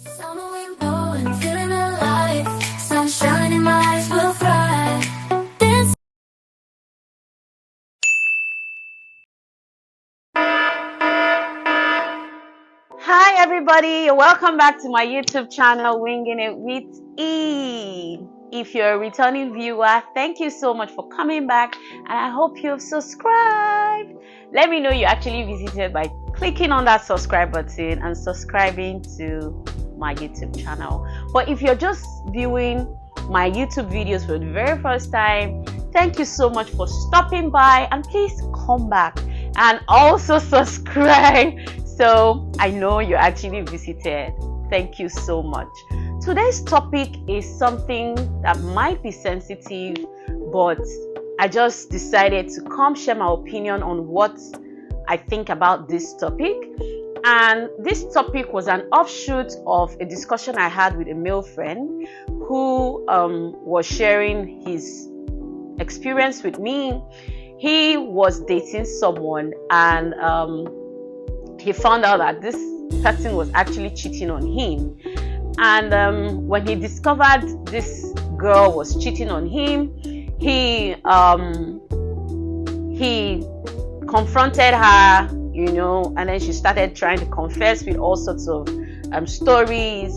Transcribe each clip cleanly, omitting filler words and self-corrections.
Summer wind blowing, feeling alive. Sunshine in my eyes will thrive. Dance. Hi everybody, welcome back to my YouTube channel, Winging It with E. If you're a returning viewer, thank you so much for coming back, and I hope you've subscribed. Let me know you actually visited by clicking on that subscribe button and subscribing to my YouTube channel. But if you're just viewing my YouTube videos for the very first time, thank you so much for stopping by, and please come back and also subscribe so I know you actually visited. Thank you so much. Today's topic is something that might be sensitive, but I just decided to come share my opinion on what I think about this topic. And this topic was an offshoot of a discussion I had with a male friend who was sharing his experience with me. He was dating someone, and he found out that this person was actually cheating on him. And when he discovered this girl was cheating on him, he confronted her, and then she started trying to confess with all sorts of stories.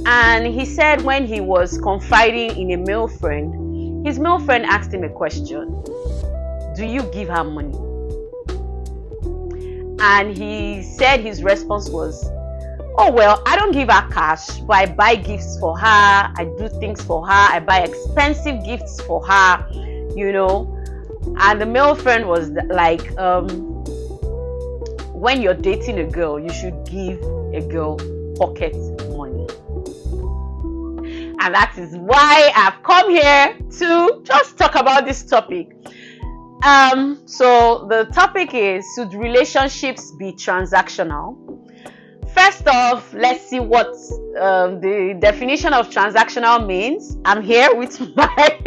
And he said when he was confiding in a male friend, his male friend asked him a question: do you give her money? And he said his response was, oh well, I don't give her cash, but I buy gifts for her, I do things for her, I buy expensive gifts for her, And the male friend was like, when you're dating a girl, you should give a girl pocket money. And that is why I've come here to just talk about this topic. So the topic is, should relationships be transactional? First off, let's see what the definition of transactional means. I'm here with my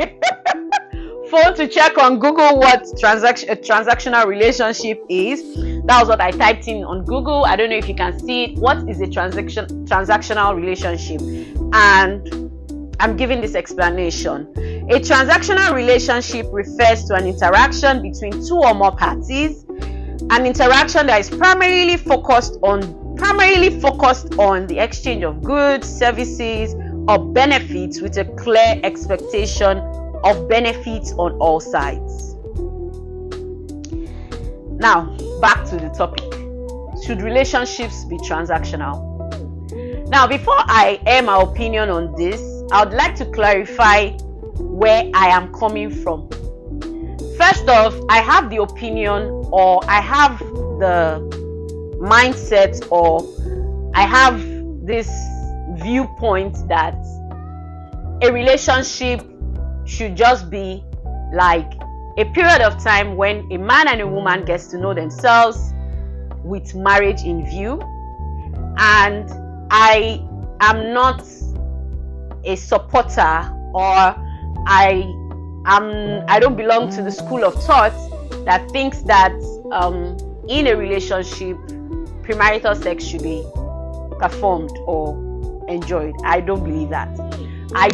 phone to check on Google what a transactional relationship is. That was what I typed in on Google. I don't know if you can see it. What is a transactional relationship? And I'm giving this explanation. A transactional relationship refers to an interaction between two or more parties, an interaction that is primarily focused on the exchange of goods, services, or benefits, with a clear expectation of benefits on all sides. Now, back to the topic. Should relationships be transactional? Now, before I air my opinion on this, I would like to clarify where I am coming from. First off, I have the opinion, or I have the mindset, or I have this viewpoint that a relationship should just be like a period of time when a man and a woman gets to know themselves with marriage in view. And I am not a supporter, or I don't belong to the school of thought that thinks that in a relationship premarital sex should be performed or enjoyed. I don't believe that. I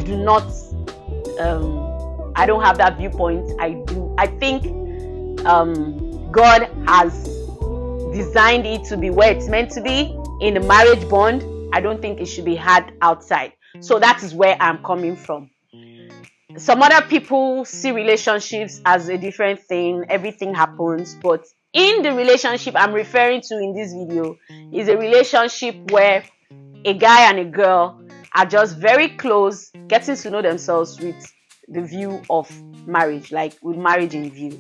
don't have that viewpoint. I think God has designed it to be where it's meant to be, in a marriage bond. I don't think it should be had outside. So that is where I'm coming from. Some other people see relationships as a different thing. Everything happens. But in the relationship I'm referring to in this video is a relationship where a guy and a girl are just very close, getting to know themselves with the view of marriage, like with marriage in view.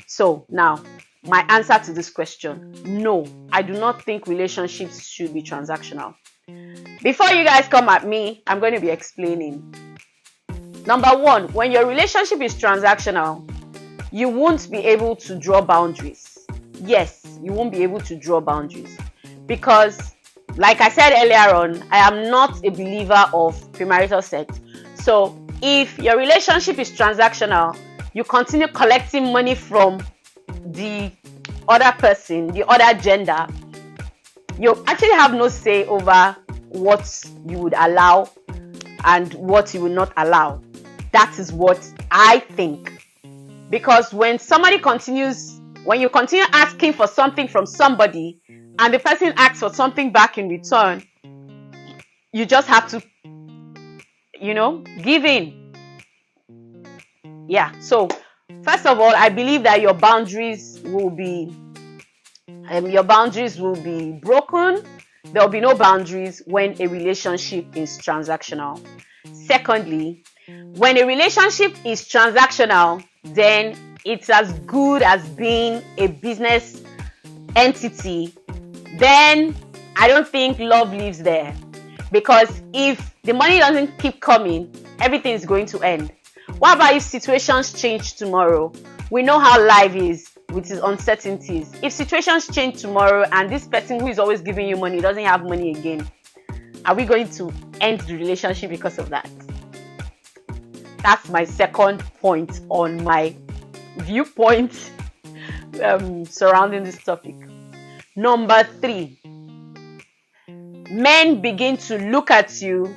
So now, my answer to this question: no, I do not think relationships should be transactional. Before you guys come at me, I'm going to be explaining. Number one, when your relationship is transactional, you won't be able to draw boundaries. Yes, you won't be able to draw boundaries because, like I said earlier on, I am not a believer of premarital sex. So if your relationship is transactional, you continue collecting money from the other person, the other gender, you actually have no say over what you would allow and what you will not allow. That is what I think. Because when you continue asking for something from somebody and the person asks for something back in return, you just have to, give in. Yeah. So first of all, I believe that your boundaries will be broken. There will be no boundaries when a relationship is transactional. Secondly, when a relationship is transactional, then it's as good as being a business entity. Then I don't think love lives there. Because if the money doesn't keep coming, everything is going to end. What about if situations change tomorrow? We know how life is with its uncertainties. If situations change tomorrow and this person who is always giving you money doesn't have money again, are we going to end the relationship because of that? That's my second point on my viewpoint surrounding this topic. Number 3, men begin to look at you.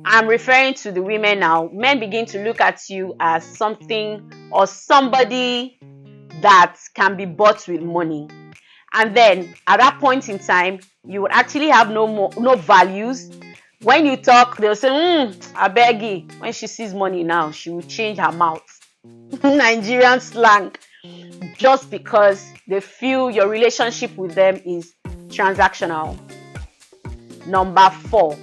I'm referring to the women now. Men begin to look at you as something or somebody that can be bought with money. And then at that point in time, you would actually have no values. When you talk, they'll say, I beg you. When she sees money now, she will change her mouth. Nigerian slang. Just because they feel your relationship with them is transactional. Number 4.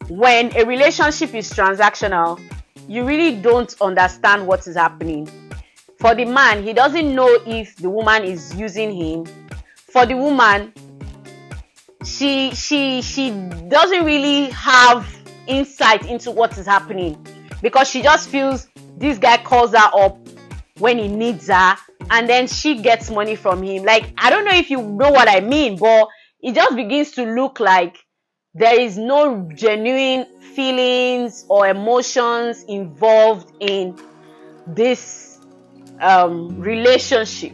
When a relationship is transactional, you really don't understand what is happening. For the man, he doesn't know if the woman is using him. For the woman, she doesn't really have insight into what is happening, because she just feels this guy calls her up when he needs her and then she gets money from him. Like, I don't know if you know what I mean, but it just begins to look like there is no genuine feelings or emotions involved in this relationship.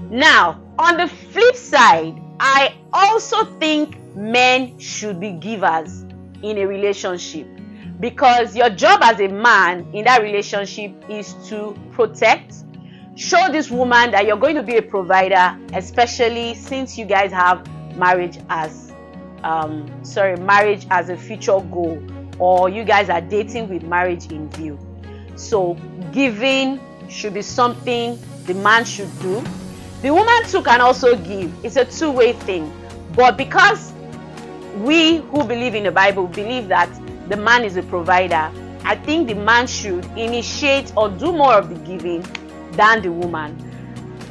Now, on the flip side, I also think men should be givers in a relationship, because your job as a man in that relationship is to protect, show this woman that you're going to be a provider, especially since you guys have marriage as a future goal, or you guys are dating with marriage in view. So giving should be something the man should do. The woman too can also give. It's a two-way thing. But because we who believe in the Bible believe that the man is a provider, I think the man should initiate or do more of the giving than the woman.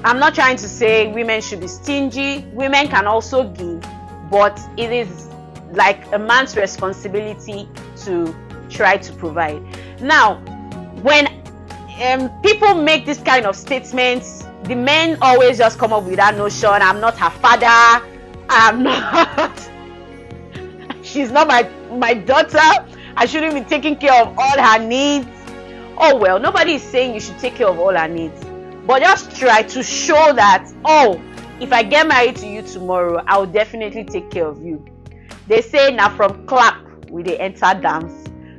I'm not trying to say women should be stingy. Women can also give, but it is like a man's responsibility to try to provide. Now, when people make this kind of statements, the men always just come up with that notion: I'm not her father, I'm not she's not my daughter, I shouldn't be taking care of all her needs. Oh well, nobody is saying you should take care of all her needs, but just try to show that, oh, if I get married to you tomorrow, I will definitely take care of you. They say now from clap we they enter dance.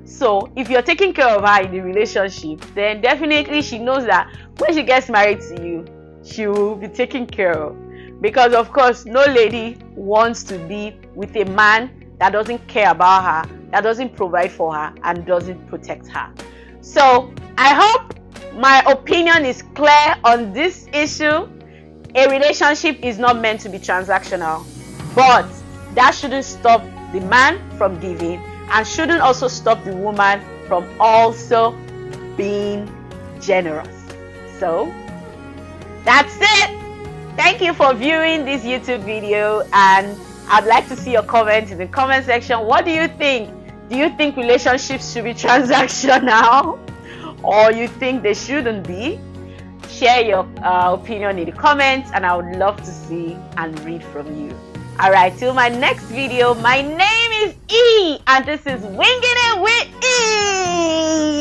So if you're taking care of her in the relationship, then definitely she knows that when she gets married to you, she will be taken care of. Because of course, no lady wants to be with a man that doesn't care about her, that doesn't provide for her, and doesn't protect her. So I hope my opinion is clear on this issue. A relationship is not meant to be transactional, but that shouldn't stop the man from giving, and shouldn't also stop the woman from also being generous. So that's it. Thank you for viewing this YouTube video, and I'd like to see your comments in the comment section. What do you think? Do you think relationships should be transactional, or you think they shouldn't be? Share your opinion in the comments, and I would love to see and read from you. Alright, till my next video, my name is E, and this is Winging It with E.